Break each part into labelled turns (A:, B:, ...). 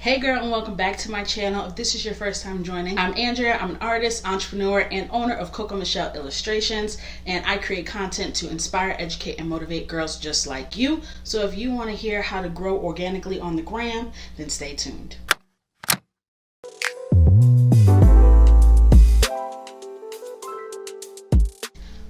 A: Hey girl, and welcome back to my channel. If this is your first time joining, I'm Andrea. I'm an artist, entrepreneur, and owner of Coco Michelle Illustrations, and I create content to inspire, educate, and motivate girls just like you. So if you want to hear how to grow organically on the gram, then stay tuned.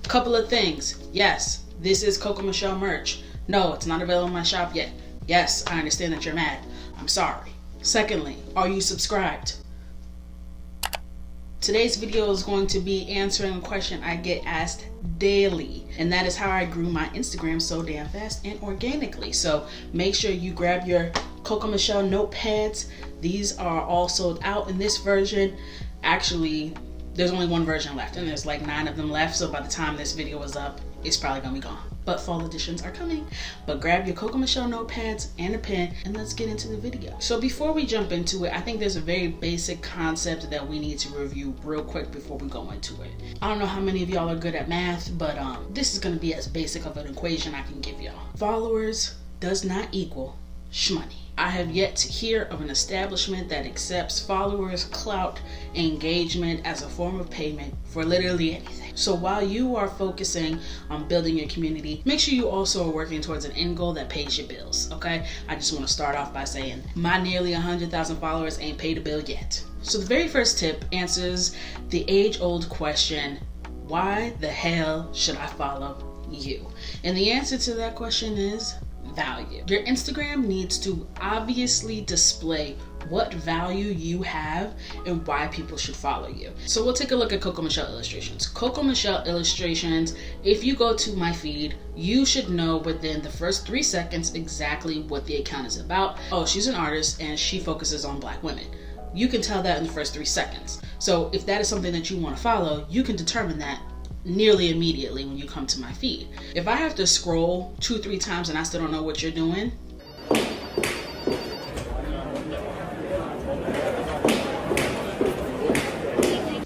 A: Couple of things. Yes, this is Coco Michelle merch. No, it's not available in my shop yet. Yes, I understand that you're mad. I'm sorry. Secondly, are you subscribed? Today's video is going to be answering a question I get asked daily, and that is how I grew my Instagram so damn fast and organically. So make sure you grab your Coco Michelle notepads. These are all sold out in this version. Actually, there's only one version left, and there's like 9 of them left, so by the time this video is up, it's probably gonna be gone. But fall editions are coming. But grab your Coco Michelle notepads and a pen, and let's get into the video. So before we jump into it, I think there's a very basic concept that we need to review real quick before we go into it. I don't know how many of y'all are good at math, but this is gonna be as basic of an equation I can give y'all. Followers does not equal shmoney. I have yet to hear of an establishment that accepts followers, clout, engagement as a form of payment for literally anything. So while you are focusing on building your community, make sure you also are working towards an end goal that pays your bills, okay? I just want to start off by saying my nearly 100,000 followers ain't paid a bill yet. So the very first tip answers the age-old question, why the hell should I follow you? And the answer to that question is value. Your Instagram needs to obviously display what value you have and why people should follow you. So we'll take a look at Coco Michelle Illustrations. Coco Michelle Illustrations, if you go to my feed, you should know within the first 3 seconds exactly what the account is about. Oh, she's an artist and she focuses on Black women. You can tell that in the first 3 seconds. So if that is something that you want to follow, you can determine that nearly immediately when you come to my feed. If I have to scroll 2-3 times and I still don't know what you're doing,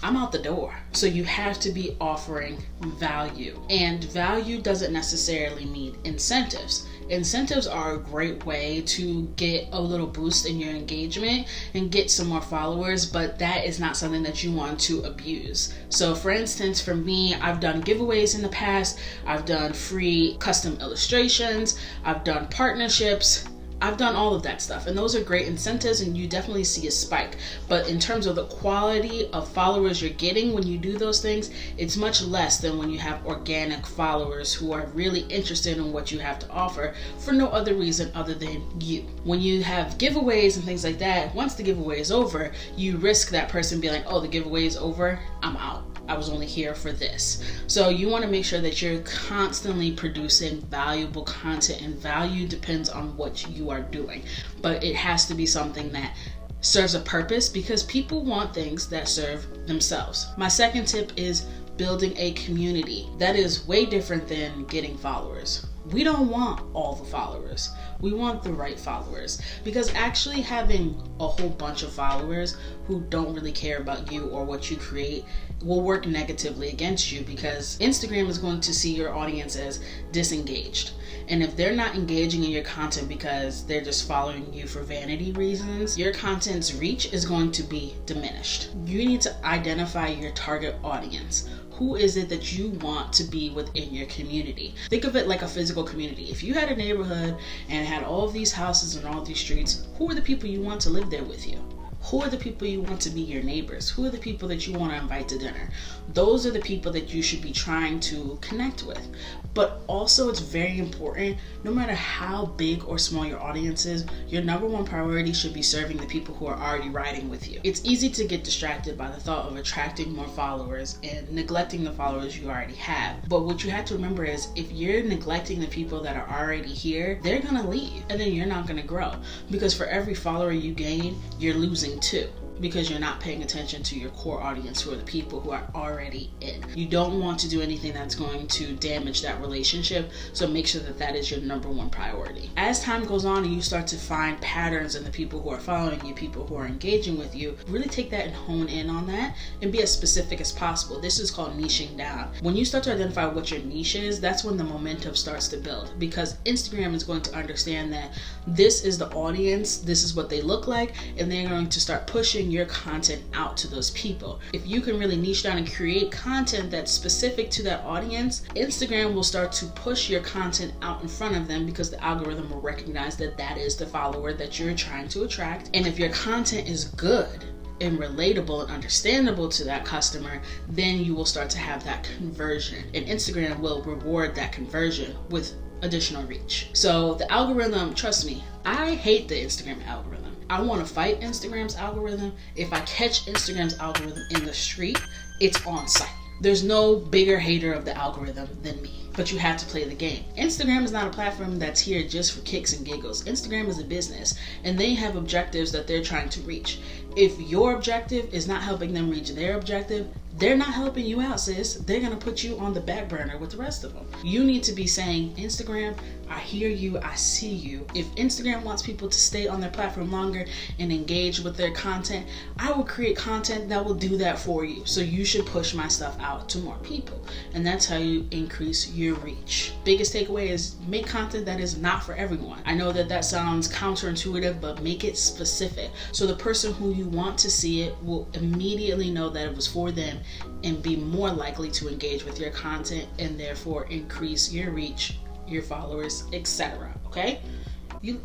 A: I'm out the door. So you have to be offering value. And value doesn't necessarily mean incentives. Incentives are a great way to get a little boost in your engagement and get some more followers, but that is not something that you want to abuse. So for instance, for me, I've done giveaways in the past. I've done free custom illustrations. I've done partnerships. I've done all of that stuff, and those are great incentives, and you definitely see a spike. But in terms of the quality of followers you're getting when you do those things, it's much less than when you have organic followers who are really interested in what you have to offer for no other reason other than you. When you have giveaways and things like that, once the giveaway is over, you risk that person being like, oh, the giveaway is over, I'm out. I was only here for this. So you want to make sure that you're constantly producing valuable content, and value depends on what you are doing. But it has to be something that serves a purpose, because people want things that serve themselves. My second tip is building a community. That is way different than getting followers. We don't want all the followers. We want the right followers, because actually having a whole bunch of followers who don't really care about you or what you create will work negatively against you, because Instagram is going to see your audience as disengaged. And if they're not engaging in your content because they're just following you for vanity reasons, your content's reach is going to be diminished. You need to identify your target audience. Who is it that you want to be within your community? Think of it like a physical community. If you had a neighborhood and had all of these houses and all of these streets, who are the people you want to live there with you? Who are the people you want to be your neighbors? Who are the people that you want to invite to dinner? Those are the people that you should be trying to connect with. But also, it's very important, no matter how big or small your audience is, your number one priority should be serving the people who are already riding with you. It's easy to get distracted by the thought of attracting more followers and neglecting the followers you already have. But what you have to remember is, if you're neglecting the people that are already here, they're gonna leave, and then you're not gonna grow. Because for every follower you gain, you're losing 2. because you're not paying attention to your core audience, who are the people who are already in. You don't want to do anything that's going to damage that relationship, so make sure that that is your number one priority. As time goes on and you start to find patterns in the people who are following you, people who are engaging with you, really take that and hone in on that and be as specific as possible. This is called niching down. When you start to identify what your niche is, that's when the momentum starts to build, because Instagram is going to understand that this is the audience, this is what they look like, and they're going to start pushing your content out to those people. If you can really niche down and create content that's specific to that audience, Instagram will start to push your content out in front of them, because the algorithm will recognize that that is the follower that you're trying to attract. And if your content is good and relatable and understandable to that customer, then you will start to have that conversion, and Instagram will reward that conversion with additional reach. So the algorithm, trust me, I hate the Instagram algorithm. I want to fight Instagram's algorithm. If I catch Instagram's algorithm in the street, it's on site. There's no bigger hater of the algorithm than me, but you have to play the game. Instagram is not a platform that's here just for kicks and giggles. Instagram is a business, and they have objectives that they're trying to reach. If your objective is not helping them reach their objective, they're not helping you out, sis. They're going to put you on the back burner with the rest of them. You need to be saying, Instagram, I hear you, I see you. If Instagram wants people to stay on their platform longer and engage with their content, I will create content that will do that for you. So you should push my stuff out to more people. And that's how you increase your reach. Biggest takeaway is make content that is not for everyone. I know that sounds counterintuitive, but make it specific. So the person who you want to see it will immediately know that it was for them and be more likely to engage with your content, and therefore increase your reach, your followers, etc. Okay?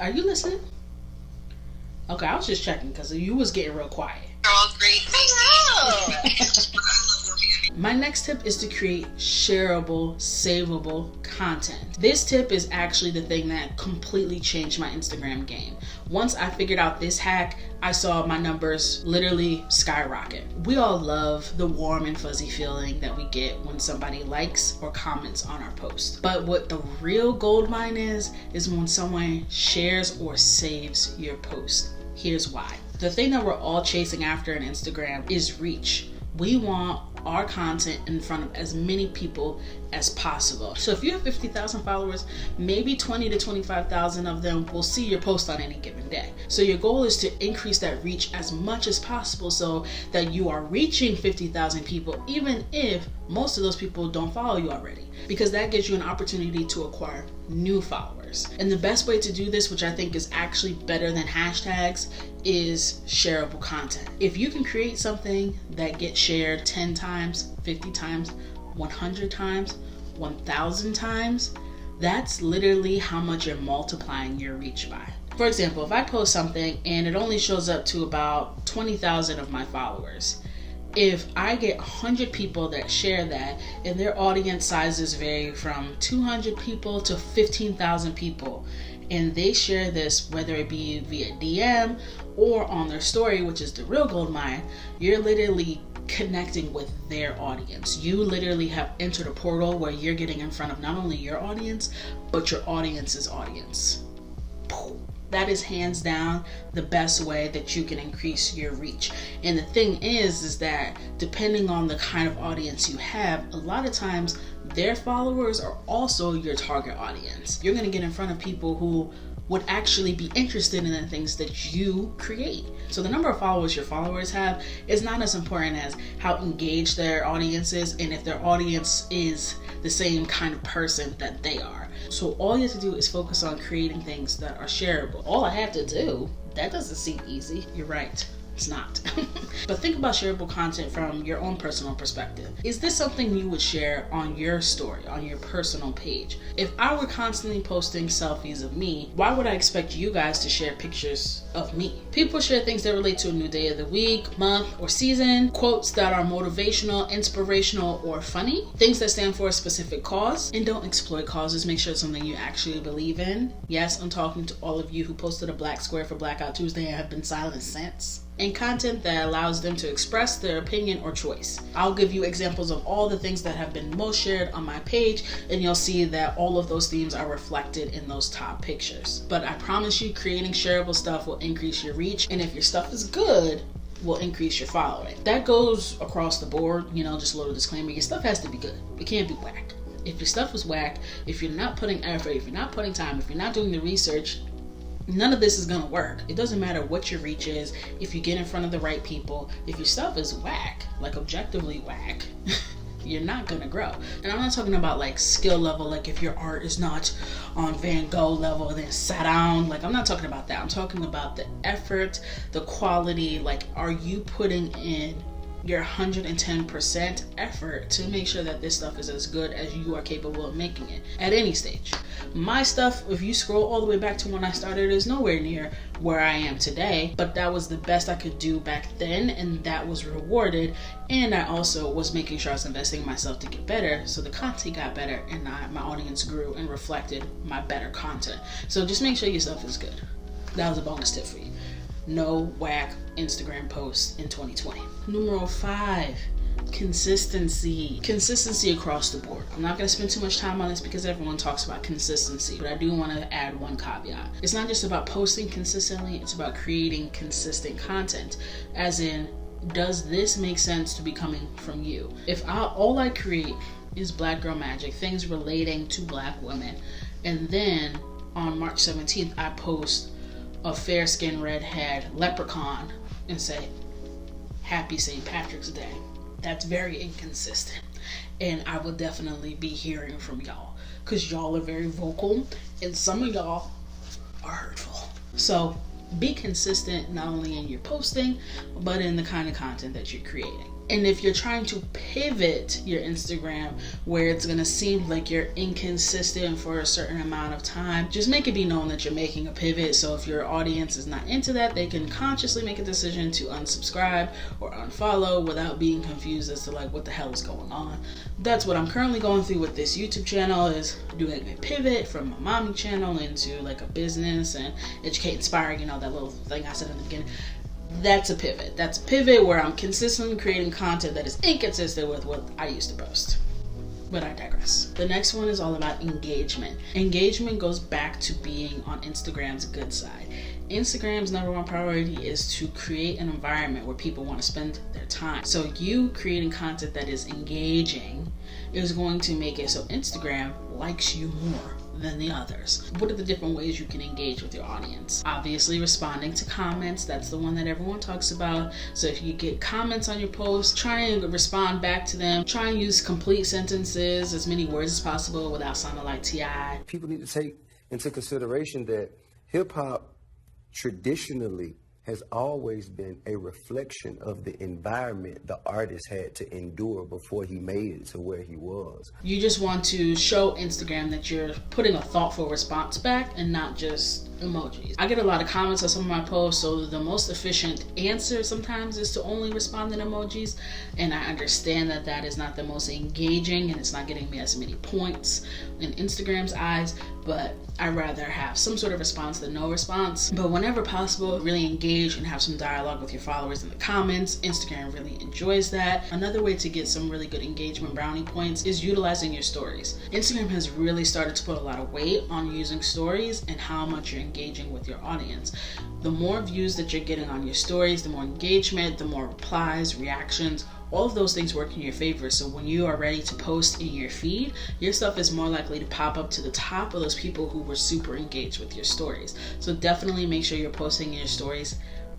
A: Are you listening? Okay, I was just checking because you was getting real quiet.
B: All great. Hello.
A: My next tip is to create shareable, savable content. This tip is actually the thing that completely changed my Instagram game. Once I figured out this hack, I saw my numbers literally skyrocket. We all love the warm and fuzzy feeling that we get when somebody likes or comments on our post. But what the real gold mine is when someone shares or saves your post. Here's why. The thing that we're all chasing after in Instagram is reach. We want our content in front of as many people as possible. So if you have 50,000 followers, maybe 20 to 25,000 of them will see your post on any given day. So your goal is to increase that reach as much as possible so that you are reaching 50,000 people, even if most of those people don't follow you already, because that gives you an opportunity to acquire new followers. And the best way to do this, which I think is actually better than hashtags, is shareable content. If you can create something that gets shared 10 times, 50 times, 100 times, 1,000 times, that's literally how much you're multiplying your reach by. For example, if I post something and it only shows up to about 20,000 of my followers, if I get 100 people that share that, and their audience sizes vary from 200 people to 15,000 people, and they share this, whether it be via DM or on their story, which is the real gold mine, you're literally connecting with their audience. You literally have entered a portal where you're getting in front of not only your audience, but your audience's audience. That is hands down the best way that you can increase your reach. And the thing is that depending on the kind of audience you have, a lot of times their followers are also your target audience. You're going to get in front of people who would actually be interested in the things that you create. So the number of followers your followers have is not as important as how engaged their audience is, and if their audience is the same kind of person that they are. So all you have to do is focus on creating things that are shareable. All I have to do, that doesn't seem easy. You're right. It's not. But think about shareable content from your own personal perspective. Is this something you would share on your story, on your personal page? If I were constantly posting selfies of me, why would I expect you guys to share pictures of me? People share things that relate to a new day of the week, month, or season, quotes that are motivational, inspirational, or funny, things that stand for a specific cause, and don't exploit causes. Make sure it's something you actually believe in. Yes, I'm talking to all of you who posted a black square for Blackout Tuesday and have been silent since. And content that allows them to express their opinion or choice. I'll give you examples of all the things that have been most shared on my page, and you'll see that all of those themes are reflected in those top pictures. But I promise you, creating shareable stuff will increase your reach, and if your stuff is good, will increase your following. That goes across the board, just a little disclaimer. Your stuff has to be good. It can't be whack. If your stuff is whack, if you're not putting effort, if you're not putting time, if you're not doing the research, none of this is gonna work. It doesn't matter what your reach is, if you get in front of the right people. If your stuff is whack, like objectively whack, you're not gonna grow. And I'm not talking about like skill level, like if your art is not on Van Gogh level, then sat down. Like, I'm not talking about that. I'm talking about the effort, the quality. Like, are you putting in your 110% effort to make sure that this stuff is as good as you are capable of making it at any stage? My stuff, if you scroll all the way back to when I started, is nowhere near where I am today, but that was the best I could do back then, and that was rewarded. And I also was making sure I was investing in myself to get better, so the content got better, and my audience grew and reflected my better content. So just make sure your stuff is good. That was a bonus tip for you. No whack Instagram posts in 2020. Number 5, consistency. Consistency across the board. I'm not going to spend too much time on this because everyone talks about consistency, but I do want to add one caveat. It's not just about posting consistently, it's about creating consistent content. As in, does this make sense to be coming from you? If all I create is Black Girl Magic, things relating to Black women, and then on March 17th I post a fair-skinned redhead leprechaun and say, Happy St. Patrick's Day, that's very inconsistent. And I will definitely be hearing from y'all, because y'all are very vocal and some of y'all are hurtful. So be consistent, not only in your posting, but in the kind of content that you're creating. And if you're trying to pivot your Instagram where it's going to seem like you're inconsistent for a certain amount of time, just make it be known that you're making a pivot. So if your audience is not into that, they can consciously make a decision to unsubscribe or unfollow without being confused as to like what the hell is going on. That's what I'm currently going through with this YouTube channel, is doing a pivot from my mommy channel into like a business and educate, inspire, that little thing I said in the beginning. That's a pivot. That's a pivot where I'm consistently creating content that is inconsistent with what I used to post. But I digress. The next one is all about engagement. Engagement goes back to being on Instagram's good side. Instagram's number one priority is to create an environment where people want to spend their time. So you creating content that is engaging is going to make it so Instagram likes you more than the others. What are the different ways you can engage with your audience? Obviously, responding to comments. That's the one that everyone talks about. So if you get comments on your post, try and respond back to them. Try and use complete sentences, as many words as possible without sounding like T.I.
C: People need to take into consideration that hip-hop traditionally has always been a reflection of the environment the artist had to endure before he made it to where he was.
A: You just want to show Instagram that you're putting a thoughtful response back and not just emojis. I get a lot of comments on some of my posts, so the most efficient answer sometimes is to only respond in emojis, and I understand that that is not the most engaging and it's not getting me as many points in Instagram's eyes, but I'd rather have some sort of response than no response. But whenever possible, really engage and have some dialogue with your followers in the comments. Instagram really enjoys that. Another way to get some really good engagement brownie points is utilizing your stories. Instagram has really started to put a lot of weight on using stories and how much you're engaging with your audience. The more views that you're getting on your stories, the more engagement, the more replies, reactions, all of those things work in your favor. So when you are ready to post in your feed, your stuff is more likely to pop up to the top of those people who were super engaged with your stories. So definitely make sure you're posting in your stories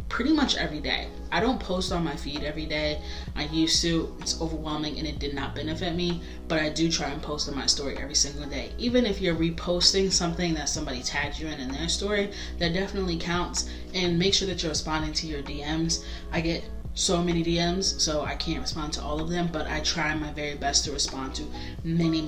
A: pretty much every day. I don't post on my feed every day. I used to. It's overwhelming and it did not benefit me, but I do try and post on my story every single day. Even if you're reposting something that somebody tagged you in their story, that definitely counts. And make sure that you're responding to your DMs. I get so many DMs, so I can't respond to all of them, but I try my very best to respond to many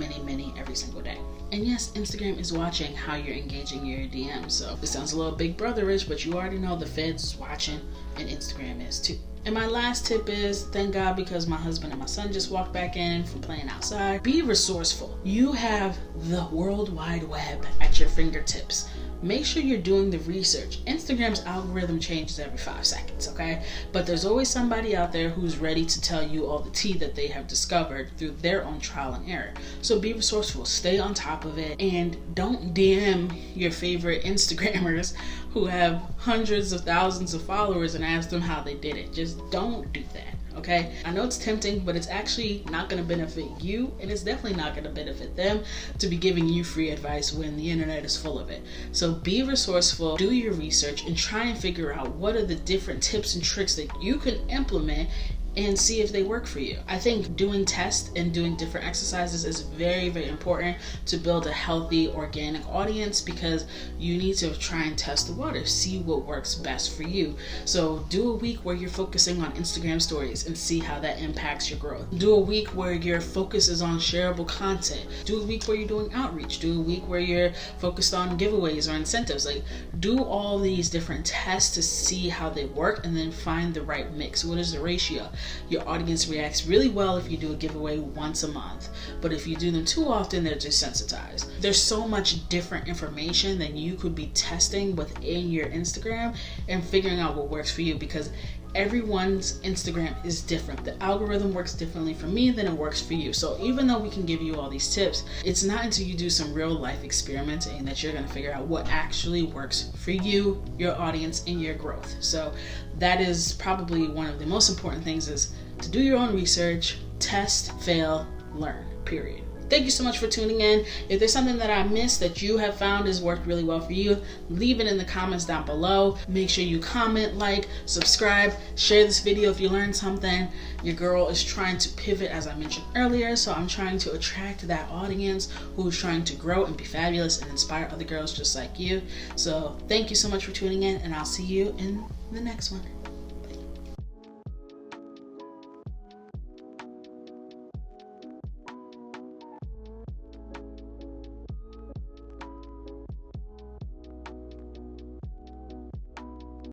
A: every single day. And yes, Instagram is watching how you're engaging your DMs. So this sounds a little big brotherish, but you already know the feds is watching, and Instagram is too. And my last tip is, thank God, because my husband and my son just walked back in from playing outside, be resourceful. You have the World Wide Web at your fingertips. Make sure you're doing the research. Instagram's algorithm changes every 5 seconds, okay? But there's always somebody out there who's ready to tell you all the tea that they have discovered through their own trial and error. So be resourceful, stay on top of it, and don't DM your favorite Instagrammers who have hundreds of thousands of followers and ask them how they did it. Just don't do that. Okay, I know it's tempting, but it's actually not going to benefit you, and it's definitely not going to benefit them to be giving you free advice when the internet is full of it. So be resourceful, do your research, and try and figure out what are the different tips and tricks that you can implement and see if they work for you. I think doing tests and doing different exercises is very, very important to build a healthy, organic audience, because you need to try and test the water, see what works best for you. So do a week where you're focusing on Instagram stories and see how that impacts your growth. Do a week where your focus is on shareable content. Do a week where you're doing outreach. Do a week where you're focused on giveaways or incentives. Like, do all these different tests to see how they work, and then find the right mix. What is the ratio? Your audience reacts really well if you do a giveaway once a month, but if you do them too often, they're desensitized. There's so much different information that you could be testing within your Instagram and figuring out what works for you, because everyone's Instagram is different. The algorithm works differently for me than it works for you. So even though we can give you all these tips, it's not until you do some real life experimenting that you're going to figure out what actually works for you, your audience, and your growth. So that is probably one of the most important things, is to do your own research, test, fail, learn, period. Thank you so much for tuning in. If there's something that I missed that you have found has worked really well for you, leave it in the comments down below. Make sure you comment, like, subscribe, share this video if you learned something. Your girl is trying to pivot, as I mentioned earlier, so I'm trying to attract that audience who's trying to grow and be fabulous and inspire other girls just like you. So thank you so much for tuning in, and I'll see you in the next one.